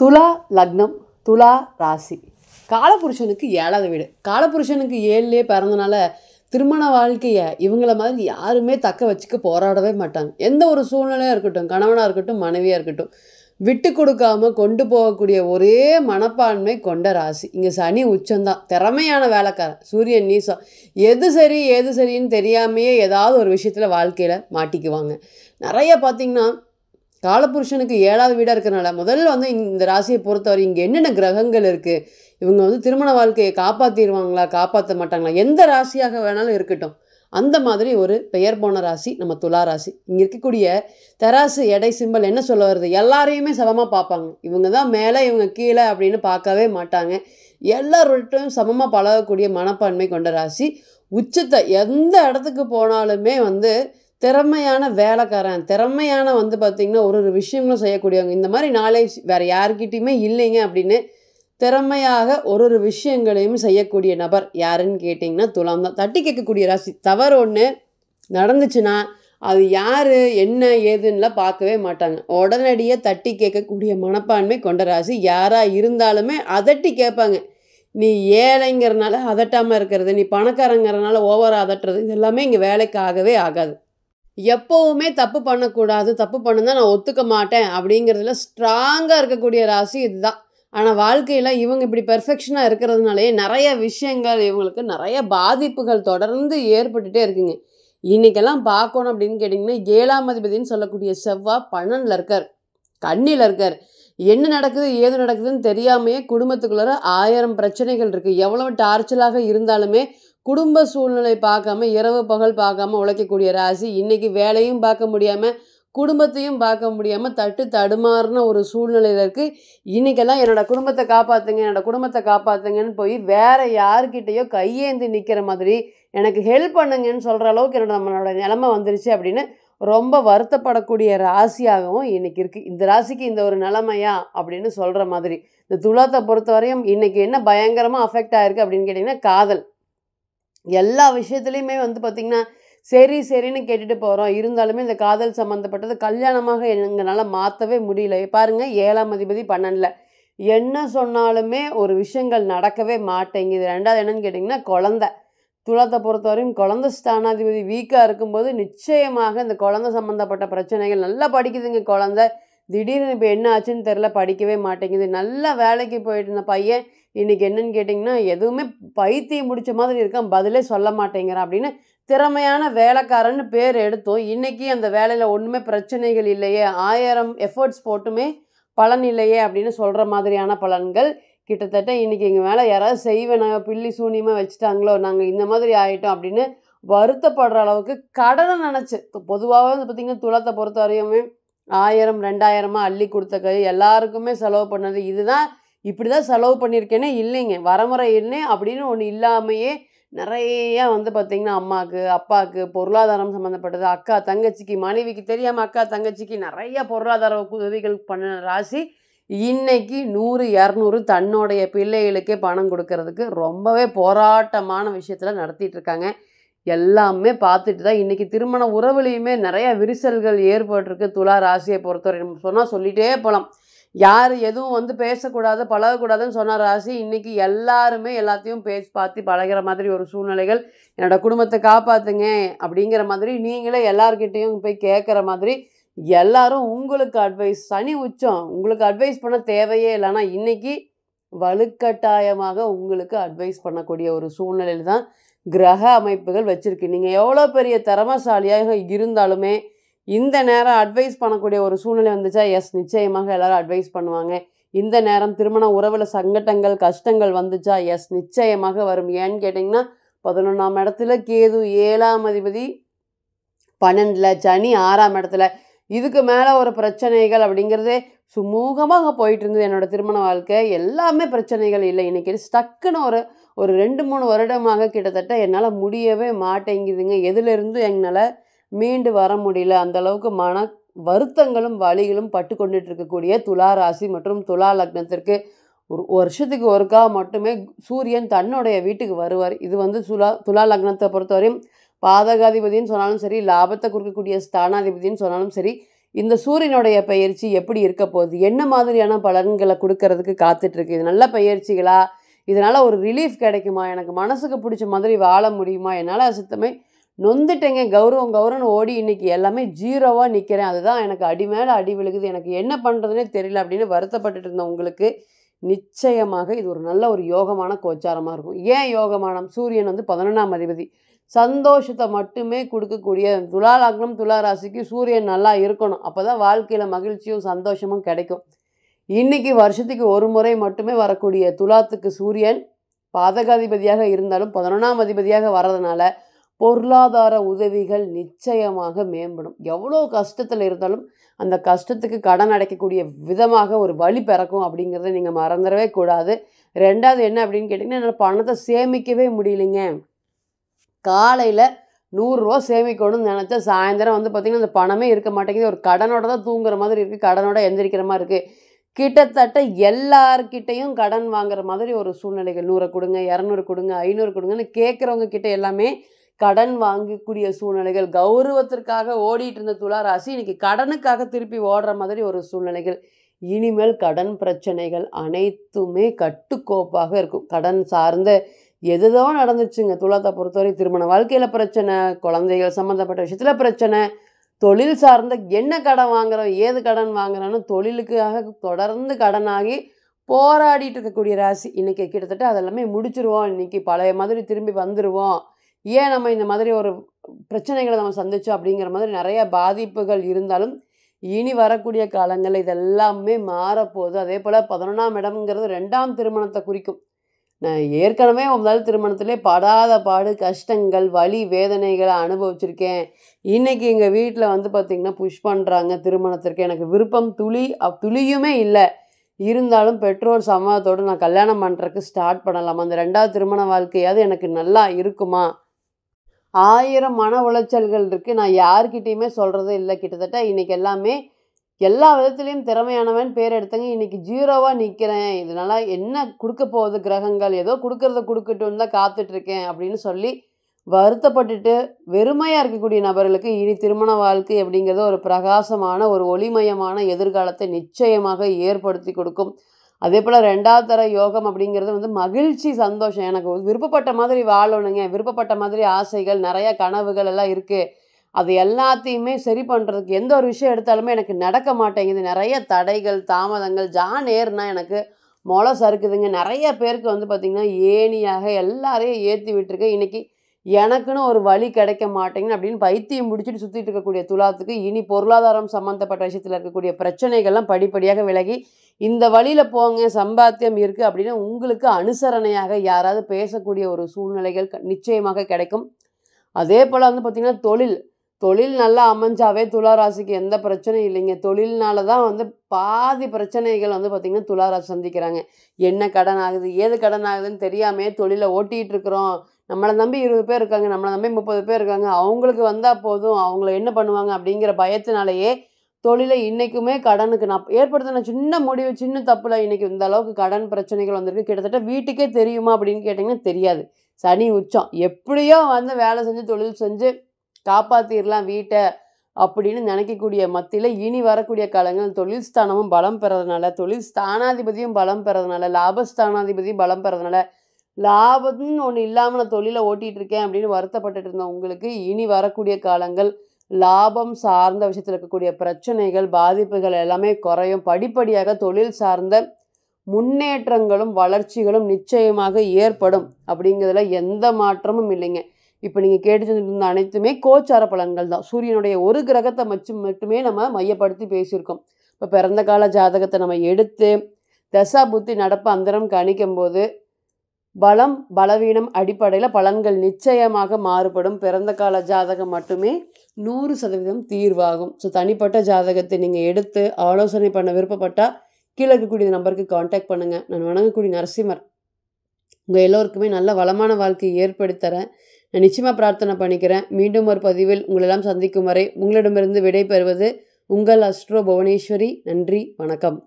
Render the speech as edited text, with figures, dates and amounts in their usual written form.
துலா லக்னம், துலா ராசி. காலபுருஷனுக்கு 7வது வீடு. காலபுருஷனுக்கு 7லே பிறந்தனால திருமண வாழ்க்கையை இவங்கள மாதிரி யாருமே தக்க வச்சுக்க போராடவே மாட்டாங்க. எந்த ஒரு சூழ்நிலையாக இருக்கட்டும், கணவனாக இருக்கட்டும், மனைவியாக இருக்கட்டும், விட்டு கொடுக்காம கொண்டு போகக்கூடிய ஒரே மனப்பான்மை கொண்ட ராசி. இங்கே சனி உச்சம்தான், திறமையான வேலைக்காரன், சூரியன் நீசம். எது சரி ஏது சரின்னு தெரியாமையே ஏதாவது ஒரு விஷயத்தில் வாழ்க்கையில் மாட்டிக்குவாங்க. நிறைய பார்த்திங்கன்னா காலபுருஷனுக்கு 7வது வீடாக இருக்கிறனால முதல்ல இந்த ராசியை பொறுத்தவரை இங்கே என்னென்ன கிரகங்கள் இருக்குது, இவங்க திருமண வாழ்க்கையை காப்பாற்றிடுவாங்களா காப்பாற்ற மாட்டாங்களா, எந்த ராசியாக வேணாலும் இருக்கட்டும், அந்த மாதிரி ஒரு பெயர் போன ராசி நம்ம துலா ராசி. இங்கே இருக்கக்கூடிய தராசு எடை சிம்பல் என்ன சொல்ல வருது, எல்லாரையுமே சமமாக பார்ப்பாங்க. இவங்க தான் மேலே இவங்க கீழே அப்படின்னு பார்க்கவே மாட்டாங்க. எல்லார்கிட்டையும் சமமாக பழகக்கூடிய மனப்பான்மை கொண்ட ராசி. உச்சத்தை எந்த இடத்துக்கு போனாலுமே திறமையான வேலைக்காரன், திறமையான பார்த்திங்கன்னா ஒரு விஷயங்களும் செய்யக்கூடியவங்க. இந்த மாதிரி நாலேஜ் வேறு யாருக்கிட்டையுமே இல்லைங்க அப்படின்னு திறமையாக ஒரு விஷயங்களையும் செய்யக்கூடிய நபர் யாருன்னு கேட்டிங்கன்னா துலாம் தான். தட்டி கேட்கக்கூடிய ராசி. தவறு ஒன்று நடந்துச்சுன்னா அது யார் என்ன ஏதுன்னெலாம் பார்க்கவே மாட்டாங்க. உடனடியாக தட்டி கேட்கக்கூடிய மனப்பான்மை கொண்ட ராசி. யாராக இருந்தாலுமே அதட்டி கேட்பாங்க. நீ ஏழைங்கிறனால அதட்டாமல் இருக்கிறது, நீ பணக்காரங்கிறனால ஓவராக அதட்டுறது, இது எல்லாமே இங்கே வேலைக்கு ஆகவே ஆகாது. எப்போவுமே தப்பு பண்ணக்கூடாது, தப்பு பண்ணுதான் நான் ஒத்துக்க மாட்டேன் அப்படிங்கிறதுல ஸ்ட்ராங்காக இருக்கக்கூடிய ராசி இதுதான். ஆனால் வாழ்க்கையில் இவங்க இப்படி பெர்ஃபெக்ஷனாக இருக்கிறதுனாலே நிறைய விஷயங்கள் இவங்களுக்கு நிறைய பாதிப்புகள் தொடர்ந்து ஏற்பட்டுகிட்டே இருக்குங்க. இன்றைக்கெல்லாம் பார்க்கணும் அப்படின்னு கேட்டிங்கன்னா 7ஆம் அதிபதினு சொல்லக்கூடிய செவ்வாய் 12ல் இருக்கார், கன்னியில் இருக்கார். என்ன நடக்குது ஏது நடக்குதுன்னு தெரியாமையே குடும்பத்துக்குள்ளார 1000 பிரச்சனைகள் இருக்குது. எவ்வளவு டார்ச்சலாக இருந்தாலுமே குடும்ப சூழ்நிலை பார்க்காம இரவு பகல் பார்க்காம உழைக்கக்கூடிய ராசி. இன்றைக்கி வேலையும் பார்க்க முடியாமல் குடும்பத்தையும் பார்க்க முடியாமல் தடுமாறின ஒரு சூழ்நிலையில் இருக்குது. இன்றைக்கெல்லாம் என்னோடய குடும்பத்தை காப்பாற்றுங்க, என்னோடய குடும்பத்தை காப்பாற்றுங்கன்னு போய் வேறு யார்கிட்டையோ கையேந்தி நிற்கிற மாதிரி எனக்கு ஹெல்ப் பண்ணுங்கன்னு சொல்கிற அளவுக்கு நம்மளோட நிலைமை வந்துருச்சு அப்படின்னு ரொம்ப வருத்தப்படக்கூடிய ராசியாகவும் இன்றைக்கி இருக்குது. இந்த ராசிக்கு இந்த ஒரு நிலைமையா அப்படின்னு சொல்கிற மாதிரி. இந்த துலாத்தை பொறுத்தவரையும் இன்றைக்கி என்ன பயங்கரமாக அஃபெக்ட் ஆகிருக்கு அப்படின்னு கேட்டிங்கன்னா காதல். எல்லா விஷயத்துலையுமே பார்த்திங்கன்னா சரி சரின்னு கேட்டுட்டு போகிறோம். இருந்தாலுமே இந்த காதல் சம்மந்தப்பட்டது கல்யாணமாக எங்களால் மாற்றவே முடியல. பாருங்கள் 7ஆம் அதிபதி 12ல் என்ன சொன்னாலுமே ஒரு விஷயங்கள் நடக்கவே மாட்டேங்குது. 2வது என்னன்னு கேட்டிங்கன்னா குழந்தை. துலாத்தை பொறுத்தவரையும் குழந்தை ஸ்தானாதிபதி வீக்காக இருக்கும்போது நிச்சயமாக இந்த குழந்தை சம்மந்தப்பட்ட பிரச்சனைகள். நல்லா படிக்குதுங்க குழந்தை, திடீர்னு இப்போ என்ன ஆச்சுன்னு தெரில, படிக்கவே மாட்டேங்குது. நல்லா வேலைக்கு போயிட்டு இருந்த பையன் இன்றைக்கி என்னன்னு கேட்டிங்கன்னா எதுவுமே பைத்தியம் முடித்த மாதிரி இருக்கான், பதிலே சொல்ல மாட்டேங்கிறான் அப்படின்னு திறமையான வேலைக்காரன்னு பேர் எடுத்தோம். இன்றைக்கி அந்த வேலையில் ஒன்றுமே பிரச்சனைகள் இல்லையே, 1000 எஃபர்ட்ஸ் போட்டுமே பலன் இல்லையே அப்படின்னு சொல்கிற மாதிரியான பலன்கள். கிட்டத்தட்ட இன்றைக்கி எங்கள் மேலே யாராவது செய்வேனா பில்லி சூனியமாக வச்சுட்டாங்களோ, நாங்கள் இந்த மாதிரி ஆகிட்டோம் அப்படின்னு வருத்தப்படுற அளவுக்கு கடனை நினச்சி. பொதுவாகவே பார்த்திங்கன்னா துலத்தை பொறுத்த வரையுமே 1000 2000 அள்ளி கொடுத்த கை எல்லாருக்குமே செலவு பண்ணது. இதுதான் இப்படி தான் செலவு பண்ணியிருக்கேனே இல்லைங்க, வரமுறை என்ன அப்படின்னு ஒன்று இல்லாமையே நிறையா பார்த்திங்கன்னா அம்மாவுக்கு அப்பாவுக்கு பொருளாதாரம் சம்மந்தப்பட்டது, அக்கா தங்கச்சிக்கு மனைவிக்கு தெரியாமல் அக்கா தங்கச்சிக்கு நிறையா பொருளாதார உதவிகள் பண்ண ராசி. இன்றைக்கி 100 200 தன்னுடைய பிள்ளைகளுக்கே பணம் கொடுக்கறதுக்கு ரொம்பவே போராட்டமான விஷயத்தில் நடத்திட்டு இருக்காங்க. எல்லாமே பார்த்துட்டு தான் இன்றைக்கி திருமண உறவுலையுமே நிறையா விரிசல்கள் ஏற்பட்டிருக்கு. துலா ராசியை பொறுத்தவரை சொன்னால் சொல்லிகிட்டே போகலாம். யார் எதுவும் பேசக்கூடாது பழகக்கூடாதுன்னு சொன்ன ராசி இன்றைக்கி எல்லாருமே எல்லாத்தையும் பேசி பார்த்து பழகிற மாதிரி ஒரு சூழ்நிலைகள். என்னோடய குடும்பத்தை காப்பாற்றுங்க அப்படிங்கிற மாதிரி நீங்களே எல்லார்கிட்டேயும் போய் கேட்குற மாதிரி எல்லாரும் உங்களுக்கு அட்வைஸ். சனி உச்சம், உங்களுக்கு அட்வைஸ் பண்ண தேவையே இல்லைனா இன்றைக்கி வலுக்கட்டாயமாக உங்களுக்கு அட்வைஸ் பண்ணக்கூடிய ஒரு சூழ்நிலையில் தான் கிரக அமைப்புகள் வச்சுருக்கு. நீங்கள் எவ்வளோ பெரிய திறமைசாலியாக இருந்தாலுமே இந்த நேரம் அட்வைஸ் பண்ணக்கூடிய ஒரு சூழ்நிலை வந்துச்சா எஸ் நிச்சயமாக எல்லோரும் அட்வைஸ் பண்ணுவாங்க. இந்த நேரம் திருமண உறவில் சங்கடங்கள் கஷ்டங்கள் வந்துச்சா எஸ் நிச்சயமாக வரும். ஏன்னு கேட்டிங்கன்னா 11ஆம் இடத்துல கேது, 7ஆம் அதிபதி 12ல் சனி, 6ஆம் இடத்துல. இதுக்கு மேலே ஒரு பிரச்சனைகள் அப்படிங்கிறதே சுமூகமாக போயிட்டு இருந்தது என்னோடய திருமண வாழ்க்கை. எல்லாமே பிரச்சனைகள் இல்லை. இன்றைக்கி ஸ்டக்குன்னு ஒரு 2-3 வருடமாக கிட்டத்தட்ட என்னால் முடியவே மாட்டேங்குதுங்க. எதிலிருந்து என்னால் மீண்டு வர முடியல. அந்தளவுக்கு மன வருத்தங்களும் வலிகளும் பட்டு கொண்டுட்டு இருக்கக்கூடிய துலா ராசி மற்றும் துலா லக்னத்திற்கு ஒரு வருஷத்துக்கு ஒருக்கா மட்டுமே சூரியன் தன்னுடைய வீட்டுக்கு வருவார். இது துலா லக்னத்தை பொறுத்தவரையும் பாதகாதிபதினு சொன்னாலும் சரி, லாபத்தை கொடுக்கக்கூடிய ஸ்தானாதிபதினு சொன்னாலும் சரி, இந்த சூரியனுடைய பயிற்சி எப்படி இருக்க போகுது, என்ன மாதிரியான பலன்களை கொடுக்கறதுக்கு காத்துட்ருக்கு, இது நல்ல பயிற்சிகளா, இதனால் ஒரு ரிலீஃப் கிடைக்குமா, எனக்கு மனசுக்கு பிடிச்ச மாதிரி வாழ முடியுமா, என்னால் சுத்தமே நொந்துட்டேங்க, கௌரவம்னு ஓடி இன்றைக்கி எல்லாமே ஜீரோவாக நிற்கிறேன், அதுதான் எனக்கு அடி மேலே அடி விழுகுது, எனக்கு என்ன பண்ணுறதுனே தெரியல அப்படின்னு வருத்தப்பட்டுட்டு இருந்த உங்களுக்கு நிச்சயமாக இது ஒரு நல்ல ஒரு யோகமான கோச்சாரமாக இருக்கும். ஏன் யோகமானம்? சூரியன் வந்து 11ஆம் அதிபதி, சந்தோஷத்தை மட்டுமே கொடுக்கக்கூடிய துலா லக்னம் துலா ராசிக்கு சூரியன் நல்லா இருக்கணும். அப்போ தான் வாழ்க்கையில் மகிழ்ச்சியும் சந்தோஷமும் கிடைக்கும். இன்றைக்கி வருஷத்துக்கு ஒரு முறை மட்டுமே வரக்கூடிய துலாத்துக்கு சூரியன் பாதகாதிபதியாக இருந்தாலும் 11ஆம் அதிபதியாக வர்றதுனால பொருளாதார உதவிகள் நிச்சயமாக மேம்படும். எவ்வளோ கஷ்டத்தில் இருந்தாலும் அந்த கஷ்டத்துக்கு கடன் அடைக்கக்கூடிய விதமாக ஒரு வழி பிறக்கும் அப்படிங்கிறத நீங்கள் மறந்துடவே கூடாது. ரெண்டாவது என்ன அப்படின்னு கேட்டிங்கன்னா, என்னால் பணத்தை சேமிக்கவே முடியலைங்க. காலையில் 100 ரூபா சேமிக்கணும்னு நினச்சா சாயந்தரம் வந்து பார்த்திங்கன்னா அந்த பணமே இருக்க மாட்டேங்குது. ஒரு கடனோட தான் தூங்குற மாதிரி இருக்குது, கடனோட எந்திரிக்கிற மாதிரி இருக்குது. கிட்டத்தட்ட எல்லார்கிட்டையும் கடன் வாங்குற மாதிரி ஒரு சூழ்நிலைகள். 100 கொடுங்க, 200 கொடுங்க, 500 கொடுங்கன்னு கேட்குறவங்க கிட்ட எல்லாமே கடன் வாங்கக்கூடிய சூழ்நிலைகள். கௌரவத்திற்காக ஓடிட்டு இருந்த துலா ராசி இன்றைக்கி கடனுக்காக திருப்பி ஓடுற மாதிரி ஒரு சூழ்நிலைகள். இனிமேல் கடன் பிரச்சனைகள் அனைத்துமே கட்டுக்கோப்பாக இருக்கும். கடன் சார்ந்த எதுதோ நடந்துச்சுங்க துலாத்தை பொறுத்தவரை. திருமண வாழ்க்கையில் பிரச்சனை, குழந்தைகள் சம்மந்தப்பட்ட விஷயத்தில் பிரச்சனை, தொழில் சார்ந்த என்ன கடன் வாங்குகிறோம், ஏது கடன் வாங்குறோன்னு தொழிலுக்காக தொடர்ந்து கடனாகி போராடிட்டு இருக்கக்கூடிய ராசி. இன்றைக்கி கிட்டத்தட்ட அதெல்லாமே முடிச்சிருவோம், இன்றைக்கி பழைய மாதிரி திரும்பி வந்துடுவோம், ஏன் நம்ம இந்த மாதிரி ஒரு பிரச்சனைகளை நம்ம சந்திச்சோம் அப்படிங்கிற மாதிரி நிறைய பாதிப்புகள் இருந்தாலும் இனி வரக்கூடிய காலங்களில் இதெல்லாமே மாறப்போகுது. அதே போல் 11ஆம் இடம்ங்கிறது 2ஆம் திருமணத்தை குறிக்கும். நான் ஏற்கனவே முதல் திருமணத்திலே படாத பாடு, கஷ்டங்கள், வலி, வேதனைகளை அனுபவிச்சிருக்கேன். இன்றைக்கி எங்கள் வீட்டில் வந்து பார்த்திங்கன்னா புஷ் பண்ணுறாங்க திருமணத்திற்கு. எனக்கு விருப்பம் துளியுமே இல்லை. இருந்தாலும் பெற்றோர் சம்மதத்தோடு நான் கல்யாணம் பண்ணுறதுக்கு ஸ்டார்ட் பண்ணலாமா, அந்த 2ஆவது திருமண வாழ்க்கையாவது எனக்கு நல்லா இருக்குமா, 1000 மன உளைச்சல்கள் இருக்குது. நான் யார்கிட்டையுமே சொல்கிறதே இல்லை. கிட்டத்தட்ட இன்றைக்கி எல்லாமே எல்லா விதத்துலேயும் திறமையானவன் பேர் எடுத்தங்க. இன்றைக்கி ஜீரோவாக நிற்கிறேன். இதனால் என்ன கொடுக்க போகுது கிரகங்கள், ஏதோ கொடுக்கறத கொடுக்கட்டுன்னு தான் காத்துட்ருக்கேன் அப்படின்னு சொல்லி வருத்தப்பட்டுட்டு வெறுமையாக இருக்கக்கூடிய நபர்களுக்கு இனி திருமண வாழ்க்கை அப்படிங்கிறது ஒரு பிரகாசமான ஒரு ஒளிமயமான எதிர்காலத்தை நிச்சயமாக ஏற்படுத்தி கொடுக்கும். அதே போல் 2ஆவது தர யோகம் அப்படிங்கிறது வந்து மகிழ்ச்சி, சந்தோஷம். எனக்கு விருப்பப்பட்ட மாதிரி வாழணுங்க, விருப்பப்பட்ட மாதிரி ஆசைகள், நிறையா கனவுகள் எல்லாம் இருக்குது. அது எல்லாத்தையுமே சரி பண்ணுறதுக்கு எந்த ஒரு விஷயம் எடுத்தாலுமே எனக்கு நடக்க மாட்டேங்குது. நிறைய தடைகள், தாமதங்கள், ஏறுனா எனக்கு மொளை சறுக்குதுங்க. நிறைய பேருக்கு வந்து பார்த்திங்கன்னா ஏணியாக எல்லாரையும் ஏற்றி விட்டுருக்கு. இன்றைக்கி எனக்குன்னு ஒரு வழி கிடைக்க மாட்டேங்குன்னு அப்படின்னு பைத்தியம் பிடிச்சிட்டு சுற்றிட்டு இருக்கக்கூடிய துலாத்துக்கு இனி பொருளாதாரம் சம்மந்தப்பட்ட விஷயத்தில் இருக்கக்கூடிய பிரச்சனைகள்லாம் படிப்படியாக விலகி இந்த வழியில் போங்க, சம்பாத்தியம் இருக்குது அப்படின்னு உங்களுக்கு அனுசரணையாக யாராவது பேசக்கூடிய ஒரு சூழ்நிலைகள் நிச்சயமாக கிடைக்கும். அதே போல் வந்து பார்த்திங்கன்னா தொழில் நல்லா அமைஞ்சாவே துலா ராசிக்கு எந்த பிரச்சனையும் இல்லைங்க. தொழில்னால தான் வந்து பாதி பிரச்சனைகள் வந்து பார்த்திங்கன்னா துலா ராசி சந்திக்கிறாங்க. என்ன கடன் ஆகுது, ஏது கடன் ஆகுதுன்னு தெரியாமே தொழிலை ஓட்டிகிட்டு இருக்கிறோம். நம்மளை நம்பி 20 பேர் இருக்காங்க, நம்மளை நம்பி 30 பேர் இருக்காங்க, அவங்களுக்கு வந்தால் போதும், அவங்கள என்ன பண்ணுவாங்க அப்படிங்கிற பயத்தினாலேயே தொழிலை இன்றைக்குமே கடனுக்கு நான் ஏற்படுத்தின சின்ன முடிவு, சின்ன தப்பில் இன்றைக்கி இந்த அளவுக்கு கடன் பிரச்சனைகள் வந்திருக்கு. கிட்டத்தட்ட வீட்டுக்கே தெரியுமா அப்படின்னு கேட்டிங்கன்னா தெரியாது. சனி உச்சம், எப்படியோ வந்து வேலை செஞ்சு தொழில் செஞ்சு காப்பாற்றிடலாம் வீட்டை அப்படின்னு நினைக்கக்கூடிய மத்தியில் இனி வரக்கூடிய காலங்கள் தொழில் ஸ்தானமும் பலம் பெறதுனால, தொழில் ஸ்தானாதிபதியும் பலம் பெறதுனால, லாபஸ்தானாதிபதியும் பலம் பெறதுனால, லாபம்னு ஒன்று இல்லாமல் நான் தொழிலை ஓட்டிகிட்டு இருக்கேன் அப்படின்னு வருத்தப்பட்டுட்டு இருந்தேன் உங்களுக்கு இனி வரக்கூடிய காலங்கள் லாபம் சார்ந்த விஷயத்தில் இருக்கக்கூடிய பிரச்சனைகள், பாதிப்புகள் எல்லாமே குறையும். படிப்படியாக தொழில் சார்ந்த முன்னேற்றங்களும் வளர்ச்சிகளும் நிச்சயமாக ஏற்படும் அப்படிங்கிறதுல எந்த மாற்றமும் இல்லைங்க. இப்போ நீங்கள் கேட்டு இருந்த அனைத்துமே கோச்சார பலன்கள் தான். சூரியனுடைய ஒரு கிரகத்தை மட்டுமே நம்ம மையப்படுத்தி பேசியிருக்கோம். இப்போ பிறந்த கால ஜாதகத்தை நம்ம எடுத்து தசா புத்தி நடப்பு அந்தரம் கணிக்கும் போது பலம் பலவீனம் அடிப்படையில் பலன்கள் நிச்சயமாக மாறுபடும். பிறந்த கால ஜாதகம் மட்டுமே 100% தீர்வாகும். ஸோ தனிப்பட்ட ஜாதகத்தை நீங்கள் எடுத்து ஆலோசனை பண்ண விருப்பப்பட்டால் கீழே இருக்கக்கூடிய நம்பருக்கு காண்டாக்ட் பண்ணுங்கள். நான் வணங்கக்கூடிய நரசிம்மர் உங்கள் எல்லோருக்குமே நல்ல வளமான வாழ்க்கையை ஏற்படுத்தறேன். நான் நிச்சயமாக பிரார்த்தனை பண்ணிக்கிறேன். மீண்டும் ஒரு பதிவில் உங்களெல்லாம் சந்திக்கும் வரை உங்களிடமிருந்து விடை பெறுவது உங்கள் அஸ்ட்ரோ புவனேஸ்வரி. நன்றி, வணக்கம்.